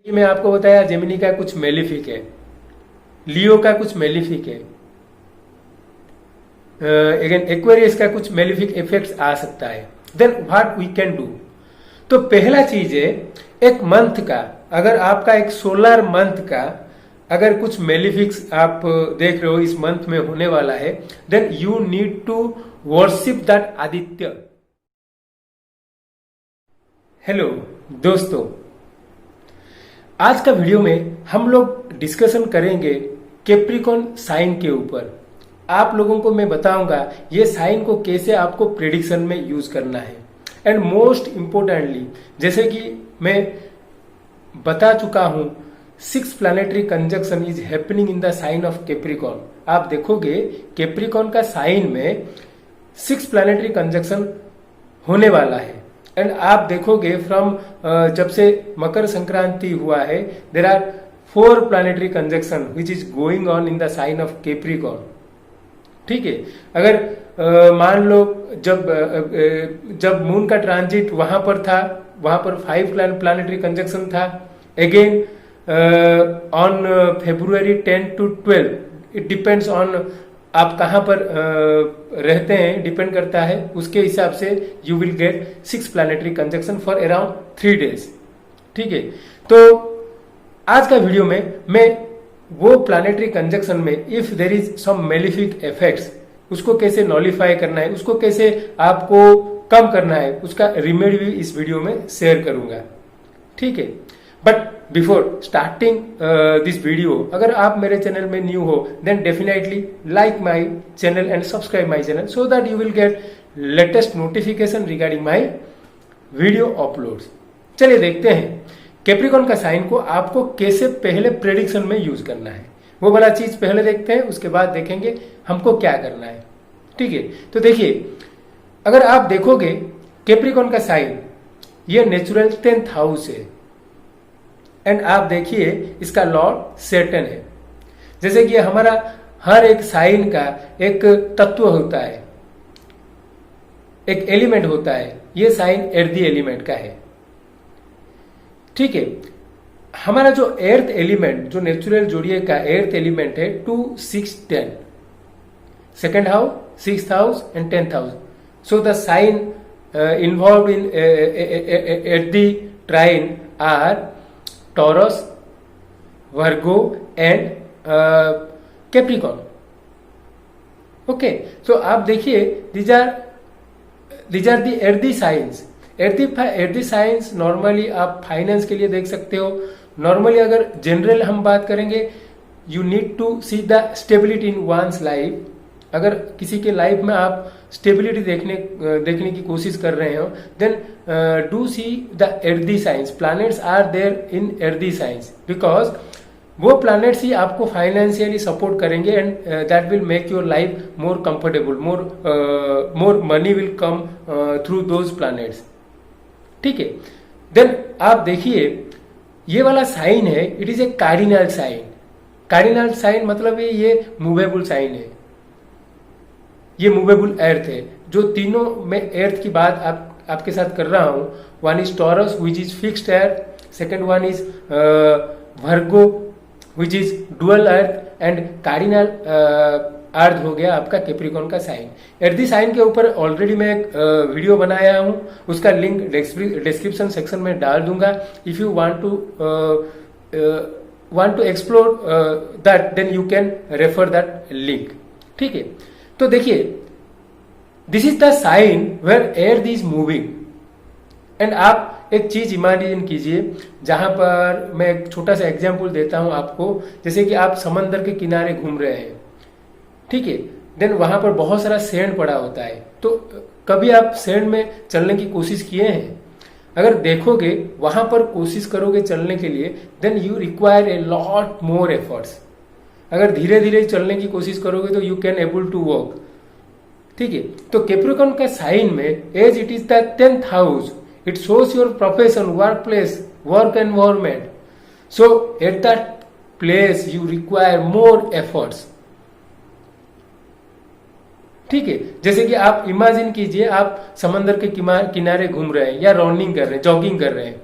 मैं आपको बताया जेमिनी का कुछ मेलिफिक है, लियो का कुछ मेलिफिक है, अगेन एक्वेरियस का कुछ मेलिफिक इफेक्ट्स आ सकता है। Then what we can do. तो पहला चीज है, एक मंथ का, अगर आपका एक सोलर मंथ का अगर कुछ मेलिफिक्स आप देख रहे हो इस मंथ में होने वाला है, then you need to worship that Aditya. Hello दोस्तों, आज का वीडियो में हम लोग डिस्कशन करेंगे कैप्रिकॉर्न साइन के ऊपर। आप लोगों को मैं बताऊंगा ये साइन को कैसे आपको प्रेडिक्शन में यूज करना है। एंड मोस्ट इंपोर्टेंटली, जैसे कि मैं बता चुका हूं, 6 planetary conjunction is happening in the sign of Capricorn. आप देखोगे कैप्रिकॉर्न का साइन में 6 प्लैनेटरी कंजक्शन होने वाला है। एंड आप देखोगे फ्रॉम जब से मकर संक्रांति हुआ है, there are 4 planetary conjunction which is going on in the sign of Capricorn. ठीक है, अगर मान लो जब मून का ट्रांजिट वहां पर था, वहां पर 5 प्लैनेटरी कंजक्शन था। Again on February 10 to 12, it depends on आप कहां पर रहते हैं, डिपेंड करता है, उसके हिसाब से you will gate 6 planetary conjunction for around 3 days। ठीक है, तो आज का वीडियो में मैं वो प्लैनेटरी कंजक्शन में if there is some malefic effects, उसको कैसे नॉलिफाई करना है, उसको कैसे आपको कम करना है, उसका रिमेडी भी इस वीडियो में शेयर करूंगा। ठीक है, but before starting this video, अगर आप मेरे चैनल में न्यू हो then definitely like my channel and subscribe my channel so that you will get latest notification regarding my video uploads. चलिए देखते हैं कैप्रिकॉर्न का साइन को आपको कैसे पहले प्रेडिक्शन में यूज करना है। वो वाला चीज पहले देखते हैं, उसके बाद देखेंगे हमको क्या करना है। ठीक है, तो देखिए, अगर आप देखोगे कैप्रिकॉर्न का साइन ये नेचुरल 10th हाउस है। एंड आप देखिए इसका लॉर्ड सैटर्न है। जैसे कि हमारा हर एक साइन का एक तत्व होता है, एक एलिमेंट होता है, ये साइन एर्थ एलिमेंट का है। ठीक है, हमारा जो एर्थ एलिमेंट, जो नेचुरल जोडिएक का एर्थ एलिमेंट है 2, 6, 10, second house, 6th house and 10th house. So the sign involve in earth trine are Taurus, Virgo and Capricorn. Okay, so आप देखिए these are the earthy signs. earthy signs normally आप finance के लिए देख सकते हो। Normally अगर general हम बात करेंगे, you need to see the stability in one's life. अगर किसी के लाइफ में आप स्टेबिलिटी देखने की कोशिश कर रहे हो, then do see the earthy signs. Planets are there in earthy signs because वो प्लैनेट्स ही आपको फाइनेंशियली सपोर्ट करेंगे and that will make your life more comfortable, more money will come through those planets. ठीक है, देन आप देखिए ये वाला साइन है, it is a cardinal sign. Cardinal sign मतलब ये मूवेबल साइन है, ये मूवेबल अर्थ है। जो तीनों में अर्थ की बात आपके साथ कर रहा हूं, one is Taurus which is fixed earth, second one is Virgo which is dual earth and cardinal earth हो गया आपका कैप्रिकॉर्न का साइन। एर्दी साइन के ऊपर ऑलरेडी मैं एक वीडियो बनाया हूं, उसका लिंक डिस्क्रिप्शन सेक्शन में डाल दूंगा। If you want to explore that then you can refer that link. ठीक है, तो देखिए this is the sign where earth is moving. And आप एक चीज इमेजिन कीजिए, जहां पर मैं एक छोटा सा एग्जांपल देता हूं आपको। जैसे कि आप समंदर के किनारे घूम रहे हैं, ठीक है, देन वहां पर बहुत सारा सैंड पड़ा होता है। तो कभी आप सैंड में चलने की कोशिश किए हैं? अगर देखोगे वहां पर कोशिश करोगे चलने के लिए, then you require a lot more efforts. अगर धीरे धीरे चलने की कोशिश करोगे तो you can able to walk. ठीक है, तो कैप्रिकॉर्न का साइन में as it is the 10th house, it shows your profession, work place, work environment. So at that place you require more efforts. ठीक है, जैसे कि आप इमेजिन कीजिए आप समंदर के किनारे घूम रहे हैं या रनिंग कर रहे हैं, जॉगिंग कर रहे हैं।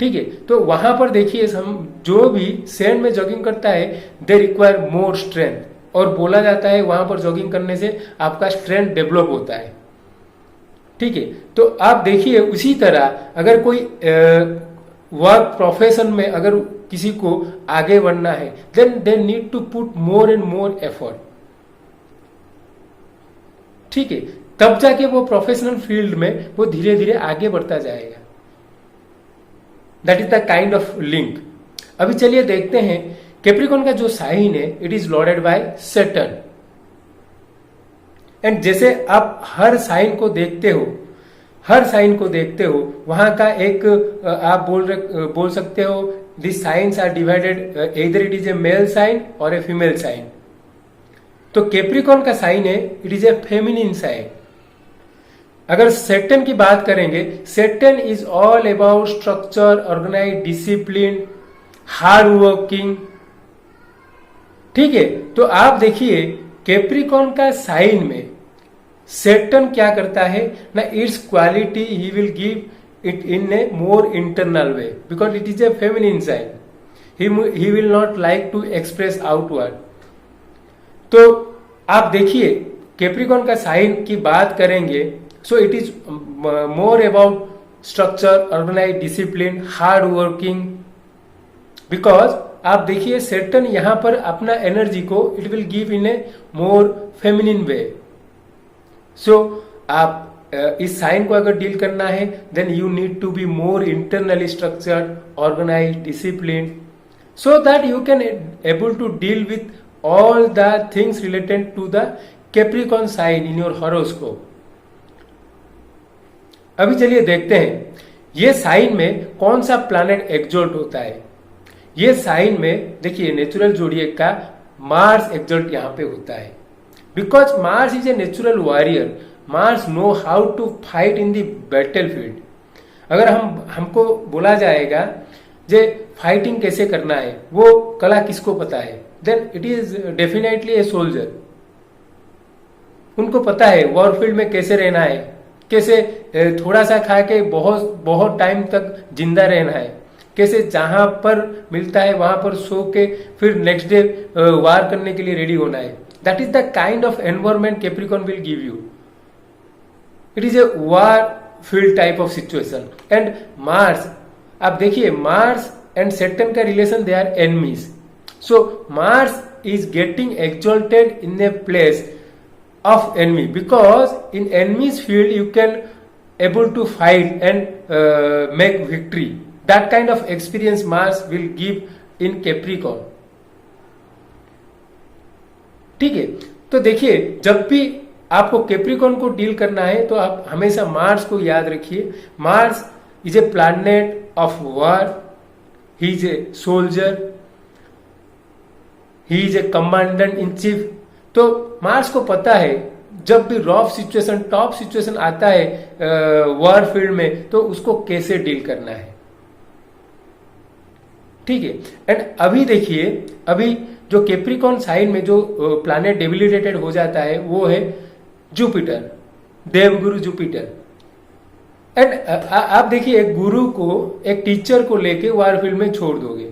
ठीक है, तो वहां पर देखिए हम जो भी सैंड में जॉगिंग करता है दे रिक्वायर मोर स्ट्रेंथ, और बोला जाता है वहां पर जॉगिंग करने से आपका स्ट्रेंथ डेवलप होता है। ठीक है, तो आप देखिए उसी तरह अगर कोई वर्क प्रोफेशन में अगर किसी को आगे बढ़ना है then they need to put more and more effort. ठीक है, तब जाके वो प्रोफेशनल फील्ड में वो धीरे धीरे आगे बढ़ता जाएगा। That is the kind of link. अभी चलिए देखते हैं कैप्रिकॉर्न का जो साइन है it is lorded by Saturn. And जैसे आप हर साइन को देखते हो वहां का एक आप बोल सकते हो this signs are divided, either it is a male sign और ए फीमेल साइन। तो कैप्रिकॉर्न का साइन है it is a feminine sign. अगर सैटर्न की बात करेंगे, Saturn is all about structure, organise, discipline, hard working. ठीक है, तो आप देखिए कैप्रिकॉर्न का साइन में सैटर्न क्या करता है ना, its quality he will give it in a more internal way because it is a feminine sign. He will not like to express outward. तो आप देखिए कैप्रिकॉर्न का साइन की बात करेंगे, so it is more about structure, organise, discipline, hard working. Because आप देखिए Saturn यहां पर अपना एनर्जी को it will give in a more feminine way. So आप इस साइन को अगर डील करना है then you need to be more internally structured, organise, discipline, so that you can able to deal with all the things related to the Capricorn sign in your horoscope। अभी चलिए देखते हैं ये sign में कौन सा प्लैनेट एक्सॉल्ट होता है। ये साइन में देखिए नेचुरल जोडिएक का मार्स एक्सॉल्ट यहां पे होता है because Mars is a natural warrior. Mars know how to fight in the battle field. अगर हमको बोला जाएगा जे फाइटिंग कैसे करना है, वो कला किसको पता है, then it is definitely a soldier. उनको पता है वॉरफील्ड में कैसे रहना है, कैसे थोड़ा सा खा के बहुत बहुत टाइम तक जिंदा रहना है, कैसे जहां पर मिलता है वहां पर सो के फिर नेक्स्ट डे वार करने के लिए रेडी होना है। That is the kind of environment Capricorn will give you. It is a war field type of situation. And Mars, आप देखिए मार्स एंड सैटर्न का relation, they are enemies. So Mars is getting exalted in a place of enemy because in enemy's field you can able to fight and make victory. That kind of experience Mars will give in Capricorn. ठीक है, तो देखिए जब भी आपको Capricorn को deal करना है तो आप हमेशा मार्स को याद रखिए। Mars is A planet of war, he is a soldier, he is a commandant in chief. तो मार्स को पता है जब भी रफ सिचुएशन, टॉप सिचुएशन आता है वॉर फील्ड में तो उसको कैसे डील करना है। ठीक है, एंड अभी देखिए अभी जो कैप्रिकॉर्न साइन में जो प्लैनेट डेबिलिटेटेड हो जाता है वो है जुपिटर, देवगुरु जुपिटर। एंड आप देखिए एक गुरु को, एक टीचर को लेके वॉर फील्ड में छोड़ दोगे,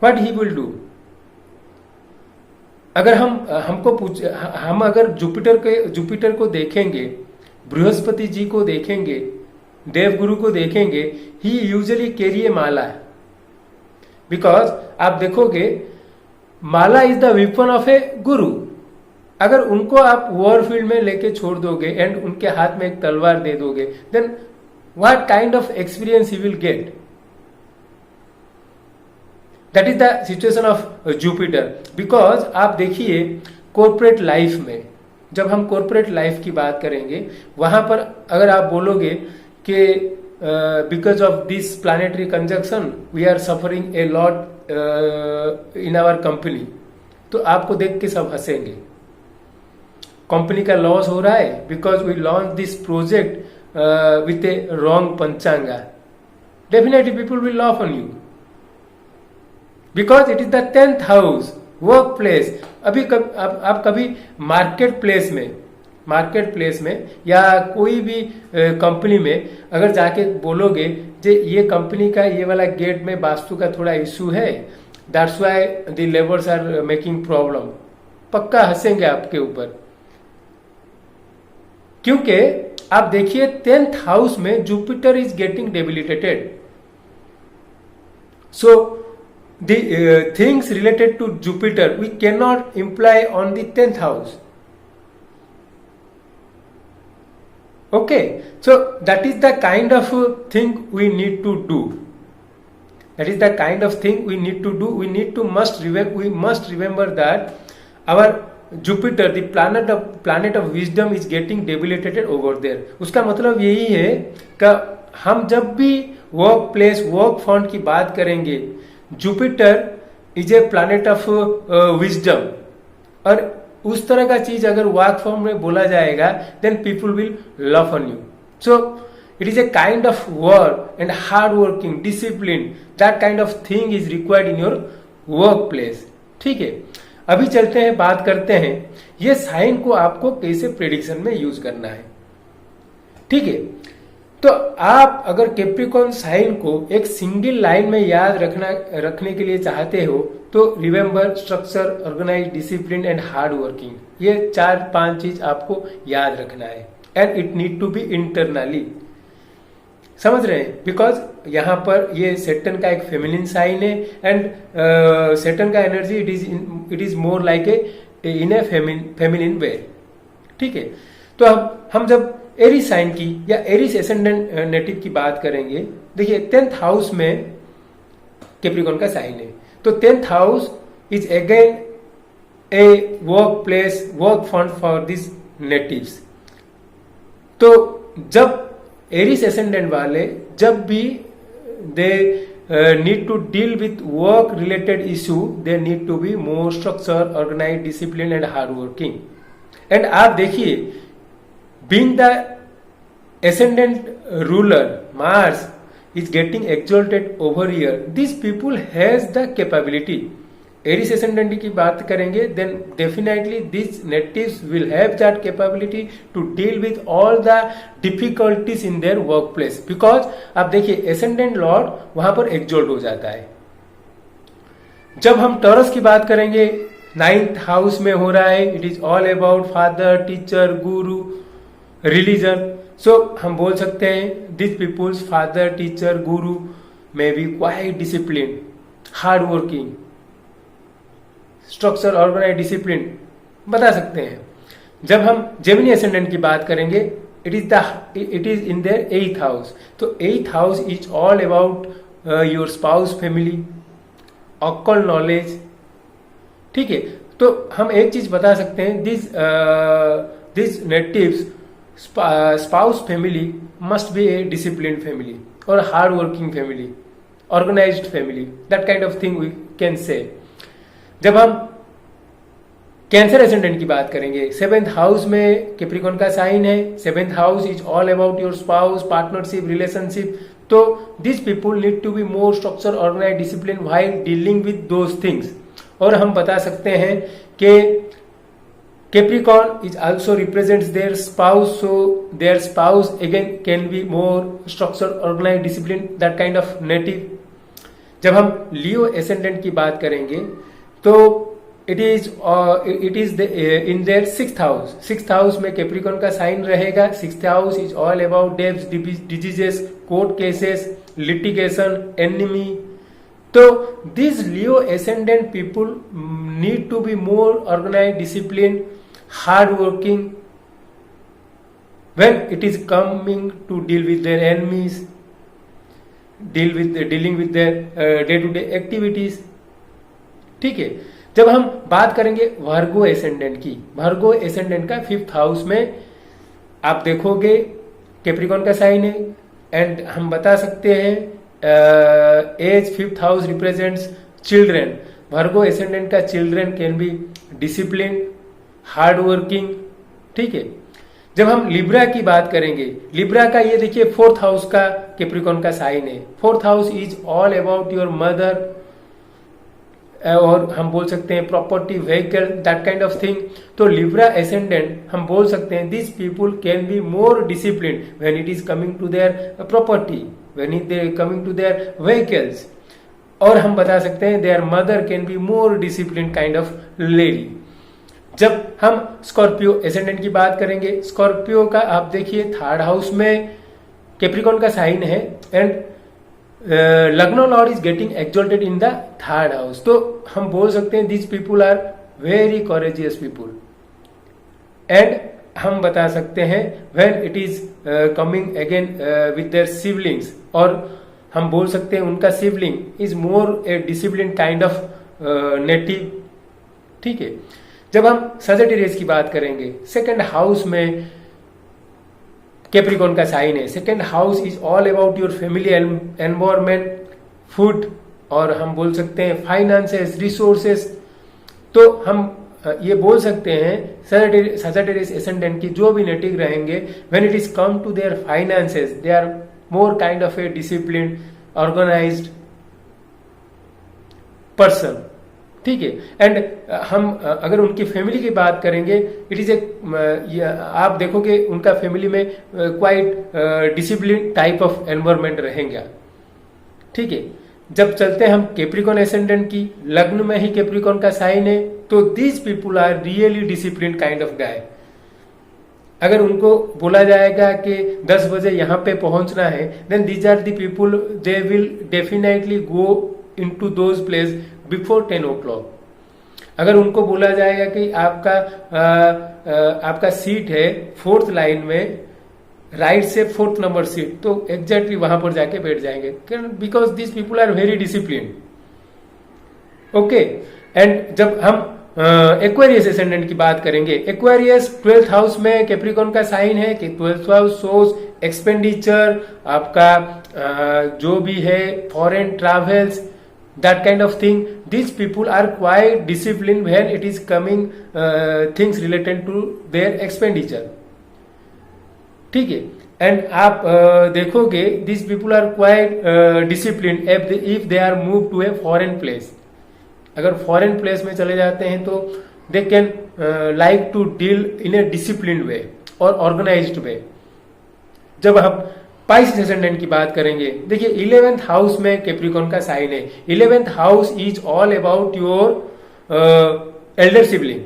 व्हाट ही विल डू। अगर हम अगर जुपिटर को देखेंगे, बृहस्पति जी को देखेंगे, देवगुरु को देखेंगे, he usually carry a mala, because आप देखोगे mala is the weapon of a guru. अगर उनको आप वॉर फील्ड में लेके छोड़ दोगे एंड उनके हाथ में एक तलवार दे दोगे then what kind of experience he will get. That is the situation of Jupiter. Because आप देखिए कॉर्पोरेट लाइफ में, जब हम कॉर्पोरेट लाइफ की बात करेंगे वहां पर अगर आप बोलोगे कि because of this planetary conjunction we are suffering a lot in our company, तो आपको देख के सब हंसेंगे। कंपनी का लॉस हो रहा है because we launch this project with a wrong panchanga, definitely people will laugh on you because it is the 10th house, work place. अभी आप कभी मार्केट प्लेस में मार्केट प्लेस में या कोई भी कंपनी में अगर जाके बोलोगे जे ये कंपनी का ये वाला गेट में वास्तु का थोड़ा इश्यू है, that's why the labours are making problem, पक्का हंसेंगे आपके ऊपर। क्योंकि आप देखिए 10th हाउस में Jupiter is getting debilitated, so the things related to Jupiter we cannot imply on the 10th house. Okay, so that is the kind of thing we need to do. That is the kind of thing we need to do. We must remember that our Jupiter, the planet of wisdom, is getting debilitated over there. उसका मतलब यही है कि हम जब भी work place, work fund की बात करेंगे, Jupiter is a planet of wisdom, और उस तरह का चीज अगर वर्क फॉर्म में बोला जाएगा then people will love on you. So it is a kind of work and hard working discipline, that kind of thing is required in your work place. ठीक है, अभी चलते हैं, बात करते हैं ये साइन को आपको कैसे प्रेडिक्शन में यूज करना है। ठीक है, तो आप अगर कैप्रिकॉर्न साइन को एक सिंगल लाइन में याद रखने के लिए चाहते हो तो remember structure, organise, discipline and hard working, ये 4-5 चीज आपको याद रखना है। And it need to be internally, समझ रहे हैं, बिकॉज यहां पर ये सेटन का एक फेमिनिन साइन है एंड सेटन का energy it is more like a in a feminine way. ठीक है, तो अब हम जब एरीज साइन की या एरीज एसेंडेंट नेटिव की बात करेंगे, देखिए 10th हाउस में कैप्रिकॉर्न का साइन है, तो 10th house is again a work place, work fund for this natives. तो जब एरीज एसेंडेंट वाले जब भी they need to deal with work related issue, they need to be more structure, organise, discipline and hard working. And आप देखिए being the ascendant ruler, Mars is getting exalted over here. These people has the capability. Aries ascendant की बात करेंगे, then definitely these natives will have that capability to deal with all the difficulties in their workplace. Because आप देखिए ascendant lord वहां पर exalt हो जाता है। जब हम टॉरस की बात करेंगे, 9th हाउस में हो रहा है, it is all about father, teacher, guru, religion. So हम बोल सकते हैं this peoples father, teacher, guru may be quite discipline, hard working, structure, organise, discipline बता सकते हैं। जब हम जेमिनी एसेंडेंट की बात करेंगे, it is in their 8th house, तो 8th house is all about your spouse, family, occult knowledge. ठीक है, तो हम एक चीज बता सकते हैं, this natives spouse family must be a disciplined family or hard working family, organized family, that kind of thing we can say. जब हम कैंसर एसेंडेंट की बात करेंगे, 7th हाउस में कैप्रिकॉर्न का साइन है, 7th house is all about your spouse, partnership, relationship. तो this people need to be more structure, organise, discipline while dealing with those things. और हम बता सकते हैं कि Capricorn is also represents their spouse, so their spouse again can be more structured, organized, disciplined, that kind of native. जब हम Leo ascendant की बात करेंगे तो it is in their 6th house. 6th house में Capricorn का sign रहेगा। 6th house is all about debts, diseases, court cases, litigation, enemy. तो these Leo ascendant people need to be more organized, disciplined, hard working when it is coming to deal with their enemies, dealing with their day to day activities. ठीक है, जब हम बात करेंगे वर्गो ascendant की, वर्गो ascendant का 5th house में आप देखोगे कैप्रिकॉर्न का साइन है एंड हम बता सकते हैं as 5th house represents children. Virgo ascendant का children can be discipline, hard working. ठीक है, जब हम लिब्रा की बात करेंगे, लिब्रा का ये देखिए 4th हाउस का कैप्रिकॉर्न का साइन है। 4th house is all about your mother, और हम बोल सकते हैं property, vehicle, that kind of thing. तो लिब्रा एसेंडेंट हम बोल सकते हैं this people can be more discipline when it is coming to their property, when it coming to their vehicles. और हम बता सकते हैं their mother can be more discipline kind of lady. जब हम स्कॉर्पियो एसेंडेंट की बात करेंगे, स्कॉर्पियो का आप देखिए थर्ड हाउस में कैप्रिकॉन का साइन है and lagna lord is getting exalted in the third house. तो हम बोल सकते हैं this people are very courageous people. And हम बता सकते हैं when it is coming again with their siblings, और हम बोल सकते हैं उनका sibling is more a discipline kind of native. ठीक है, जब हम सजिटेरियस की बात करेंगे, सेकंड हाउस में कैप्रिकॉन का साइन है। Second house is all about your family environment, food, और हम बोल सकते हैं फाइनेंसेस, रिसोर्सेस। तो हम ये बोल सकते हैं सजिटेरियस एसेंडेंट की जो भी नेटिव रहेंगे, when it is come to their finances they are more kind of a discipline, organised person. ठीक है, एंड हम अगर उनकी फैमिली की बात करेंगे, इट इज ए, आप देखोगे उनका फैमिली में quite discipline type of environment रहेगा। ठीक है, जब चलते हैं हम कैप्रिकॉन एसेंडेंट की, लग्न में ही कैप्रिकॉन का साइन है, तो these people are really discipline kind of guy. अगर उनको बोला जाएगा कि 10 बजे यहां पे पहुंचना है, then these are the people, they will definitely go into those place before 10 o'clock। अगर उनको बोला जाएगा कि आपका सीट है 4th लाइन में, राइट से 4th नंबर सीट, तो एग्जैक्टली वहां पर जाके बैठ जाएंगे, because this people are very discipline. Okay, and जब हम एक्वेरियस एसेंडेंट की बात करेंगे, एक्वेरियस 12th हाउस में कैप्रिकॉन का साइन है कि 12th हाउस शोज एक्सपेंडिचर, आपका जो भी है foreign travels, that kind of thing. These people are quite disciplined when it is coming things related to their expenditure. ठीक है, एंड आप देखोगे these people are quite disciplined if they are moved to a foreign place. अगर foreign place में चले जाते हैं तो they can like to deal in a disciplined way और organized way। जब हम पाइसेस एसेंडेंट की बात करेंगे, देखिए 11th हाउस में कैप्रिकॉन का साइन है। 11th house is all about your Elder sibling,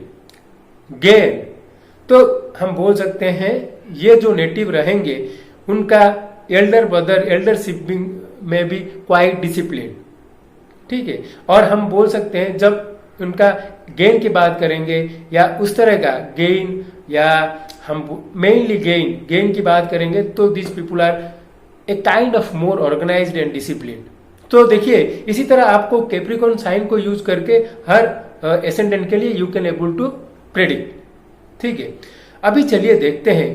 gain. तो हम बोल सकते हैं ये जो नेटिव रहेंगे उनका एल्डर ब्रदर, एल्डर सिबलिंग में भी क्वाइट डिसिप्लिन। ठीक है, और हम बोल सकते हैं जब उनका गेन की बात करेंगे या उस तरह का गेन, या हम मेनली गेन की बात करेंगे, तो this people are a kind of more organised and discipline. तो देखिए इसी तरह आपको कैप्रिकॉन साइन को यूज करके हर एसेंडेंट के लिए you can able to predict. ठीक है, अभी चलिए देखते हैं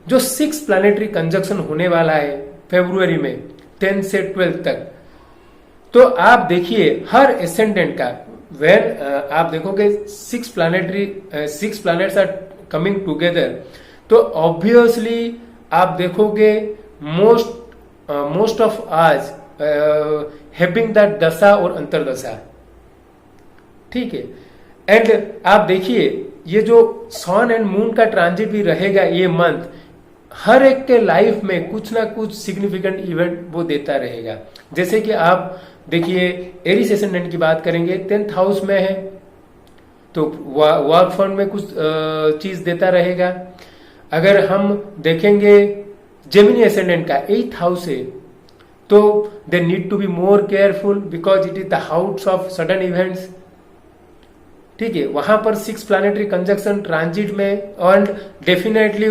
जो 6 प्लैनेटरी कंजक्शन होने वाला है फरवरी में 10 से 12 तक। तो आप देखिए हर एसेंडेंट का व्हेन आप देखोगे 6 प्लैनेट्स आर कमिंग टुगेदर, तो ऑब्वियसली आप देखोगे मोस्ट ऑफ आज हैविंग द दशा और अंतरदशा। ठीक है, एंड आप देखिए ये जो सन एंड मून का ट्रांजिट भी रहेगा ये मंथ, हर एक के लाइफ में कुछ ना कुछ सिग्निफिकेंट इवेंट वो देता रहेगा। जैसे कि आप देखिए एरिस एसेंडेंट की बात करेंगे, 10th हाउस में है तो वर्क फंड में कुछ चीज देता रहेगा। अगर हम देखेंगे जेमिनी एसेंडेंट का 8th हाउस है, तो they need to be more careful because it is the house of sudden events. ठीक है, वहां पर 6 प्लैनेटरी कंजक्शन ट्रांजिट में, and definitely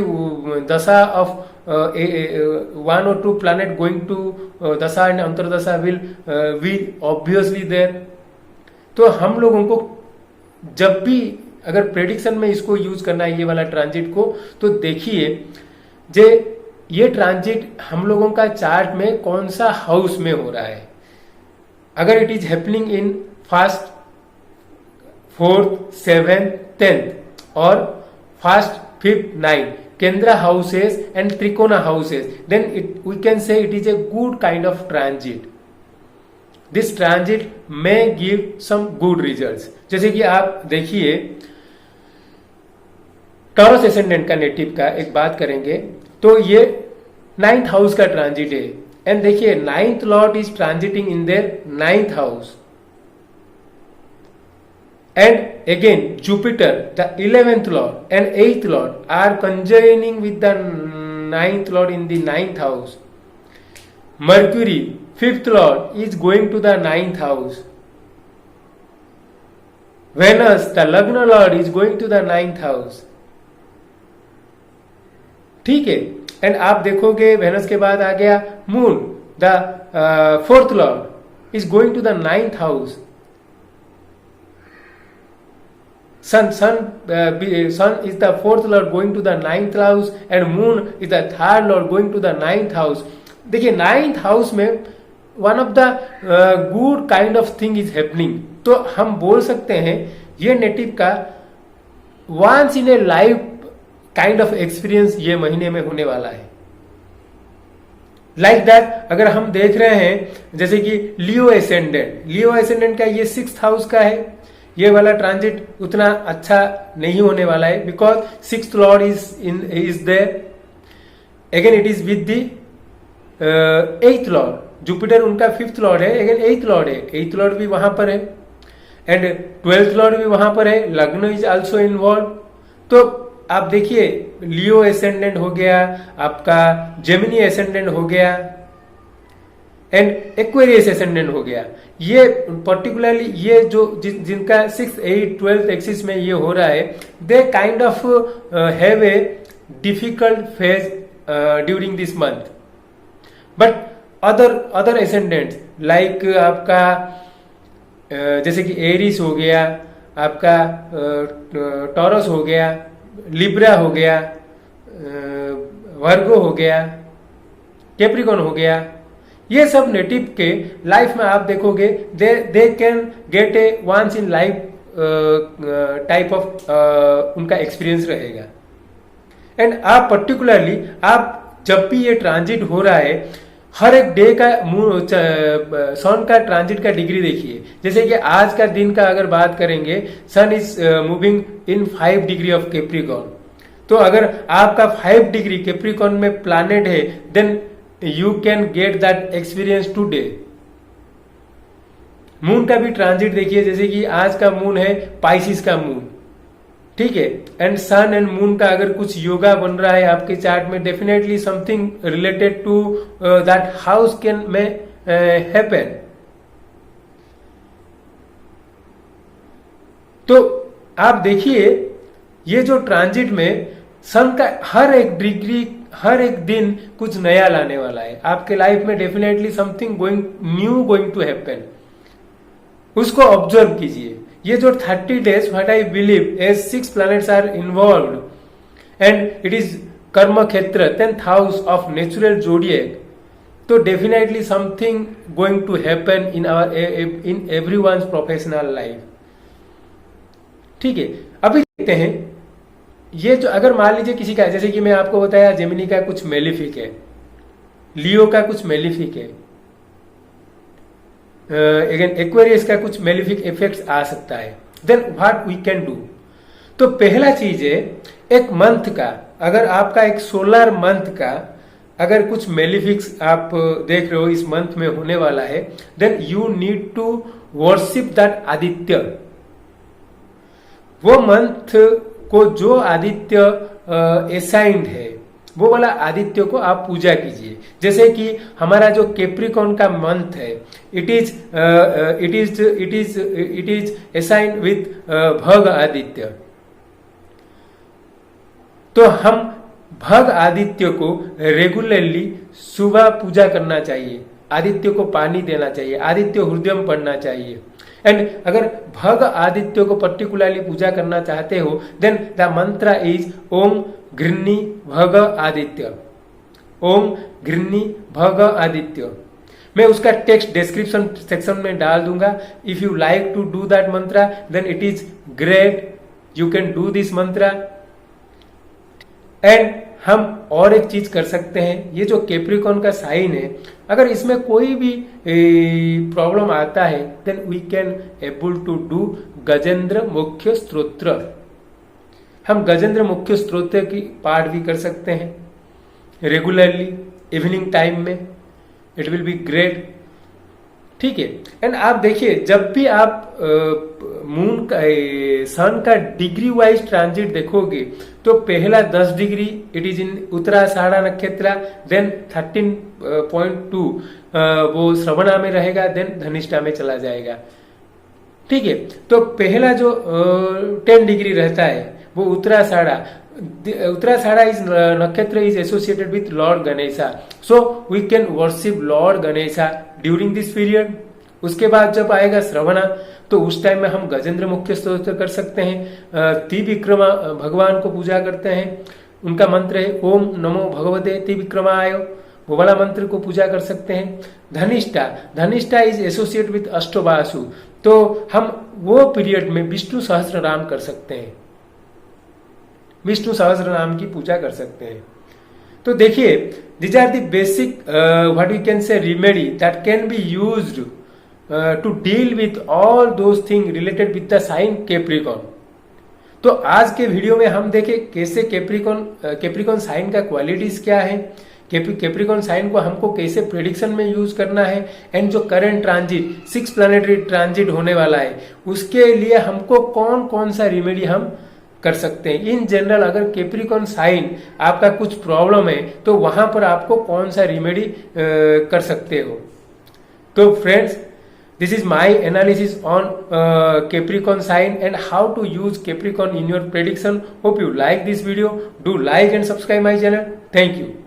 dasha of 1 or 2 planet going to dasha and antardasha will be obviously there. तो हम लोगों को जब भी अगर प्रेडिक्शन में इसको यूज करना है ये वाला ट्रांजिट को, तो देखिए जे ये ट्रांजिट हम लोगों का चार्ट में कौन सा हाउस में हो रहा है। अगर it is happening in 1st, 4th, 7th, 10th और 1st, 5th, 9th Kendra houses and Trikona houses, then we can say it is a good kind of transit. This transit may give some good results। जैसे कि आप देखिए taurus ascendant का native का एक बात करेंगे तो ये 9th हाउस का ट्रांजिट है। एंड देखिए 9th lord is transiting in their 9th house. And again Jupiter the 11th lord and 8th lord are conjoining with the 9th lord in the 9th house. Mercury 5th lord is going to the 9th house। Venus the Lagna lord is going to the 9th house। ठीक है। And आप देखोगे Venus के बाद आ गया Moon the 4th lord is going to the 9th house. sun is the 4th lord going to the 9th house and moon is the 3rd lord going to the 9th house। देखिए 9th house में one of the good kind of thing is happening. तो हम बोल सकते हैं ये native का once in a life kind of experience ये महीने में होने वाला है। लाइक दैट अगर हम देख रहे हैं जैसे कि लियो एसेंडेंट का ये 6th हाउस का है, ये वाला ट्रांजिट उतना अच्छा नहीं होने वाला है because 6th lord is there. Again it is with the 8th lord. Jupiter उनका 5th लॉर्ड है, अगेन 8th लॉर्ड है, 8th लॉर्ड भी वहां पर है एंड 12th लॉर्ड भी वहां पर है, लग्न इज आल्सो इन्वॉल्व। तो आप देखिए लियो एसेंडेंट हो गया, आपका जेमिनी एसेंडेंट हो गया एंड एक्वेरियस एसेंडेंट हो गया। ये पर्टिकुलरली ये जो जिनका 6th 8th 12th एक्सिस में ये हो रहा है they kind of have a difficult phase during this month. But other ascendants like आपका जैसे कि एरिस हो गया, आपका टॉरस हो गया, लिब्रा हो गया, वर्गो हो गया, कैप्रिकॉन हो गया, ये सब नेटिव के लाइफ में आप देखोगे they can get a once in life type of उनका एक्सपीरियंस रहेगा। एंड आप पर्टिकुलरली आप जब भी ये ट्रांजिट हो रहा है हर एक डे का सन का ट्रांजिट का डिग्री देखिए। जैसे कि आज का दिन का अगर बात करेंगे sun is moving in 5 degree of Capricorn. तो अगर आपका 5 डिग्री कैप्रिकॉन में प्लैनेट है then you can get that experience today. Moon का भी ट्रांजिट देखिए, जैसे कि आज का मून है पाइसिस का मून, ठीक है। एंड सन एंड मून का अगर कुछ योगा बन रहा है आपके चार्ट में definitely something related to that house can में हैपन। तो आप देखिए ये जो ट्रांजिट में सन का हर एक डिग्री हर एक दिन कुछ नया लाने वाला है आपके लाइफ में। Definitely something going to happen, उसको ऑब्जर्व कीजिए। ये जो 30 days what I believe as 6 planets are involve and it is कर्म क्षेत्र 10th house of natural zodiac. तो definitely something going to happen in everyone's professional life, ठीक है। अभी देखते हैं ये जो अगर मान लीजिए किसी का, जैसे कि मैं आपको बताया जेमिनी का कुछ मेलिफिक है, लियो का कुछ मेलिफिक है, अगेन एक्वेरियस का कुछ मेलिफिक इफेक्ट्स आ सकता है, then what we can do. तो पहला चीज है एक मंथ का, अगर आपका एक सोलर मंथ का अगर कुछ मेलिफिक्स आप देख रहे हो इस मंथ में होने वाला है, then you need to worship that Aditya. वो मंथ को जो आदित्य असाइंड है वो वाला आदित्य को आप पूजा कीजिए। जैसे कि हमारा जो कैप्रिकॉन का मंथ है इट इज असाइंड विथ भग आदित्य। तो हम भग आदित्य को रेगुलरली सुबह पूजा करना चाहिए, आदित्य को पानी देना चाहिए, आदित्य हृदयम पढ़ना चाहिए। एंड अगर भग आदित्य को पर्टिकुलरली पूजा करना चाहते हो देन द मंत्र इज ओम घृणी भग आदित्य, ओम घृणी भग आदित्य। मैं उसका टेक्स्ट डिस्क्रिप्शन सेक्शन में डाल दूंगा। If you like to do that mantra then it is great, you can do this mantra. And हम और एक चीज कर सकते हैं, ये जो कैप्रिकॉन का साइन है, अगर इसमें कोई भी प्रॉब्लम आता है then we can able to do गजेंद्र मुख्य स्तोत्र। हम गजेंद्र मुख्य स्तोत्र की पाठ भी कर सकते हैं रेगुलरली इवनिंग टाइम में, इट विल बी ग्रेट। ठीक है। एंड आप देखिए, जब भी आप मून का सन का डिग्री वाइज ट्रांजिट देखोगे तो पहला 10 degree it is in Uttarashadha नक्षत्र, देन 13.2 वो श्रवणा में रहेगा, देन धनिष्ठा में चला जाएगा। ठीक है। तो पहला जो 10 डिग्री रहता है वो उत्तराषाढ़ा इज नक्षत्र is associated with lord Ganesha, so we can worship lord Ganesha during this period. उसके बाद जब आएगा श्रवणा तो उस टाइम में हम गजेंद्र मुख्य स्तोत्र कर सकते हैं, त्रिविक्रमा भगवान को पूजा करते हैं। उनका मंत्र है ओम नमो भगवते त्रिविक्रमाय, वो वाला मंत्र को पूजा कर सकते हैं। धनिष्ठा इज एसोसिएट विथ अष्टवासु, तो हम वो पीरियड में विष्णु सहस्त्र नाम कर सकते हैं, विष्णु सहस्त्र नाम की पूजा कर सकते हैं। तो देखिए, these are the basic what you can say remedy that can be used to deal with all those thing related with the sign Capricorn. तो आज के वीडियो में हम देखें कैसे कैप्रिकॉन साइन का क्वालिटीज क्या है, कैप्रिकॉन साइन को हमको कैसे प्रेडिक्शन में यूज करना है, एंड जो करंट ट्रांजिट 6 प्लैनेटरी ट्रांजिट होने वाला है उसके लिए हमको कौन कौन सा रेमेडी हम कर सकते हैं। इन जनरल अगर कैप्रिकॉन साइन आपका कुछ प्रॉब्लम है तो वहां पर आपको कौन सा रेमेडी कर सकते हो। तो friends, this is my analysis on Capricorn sign and how to use Capricorn in your prediction. Hope you like this video. Do like and subscribe my channel. Thank you.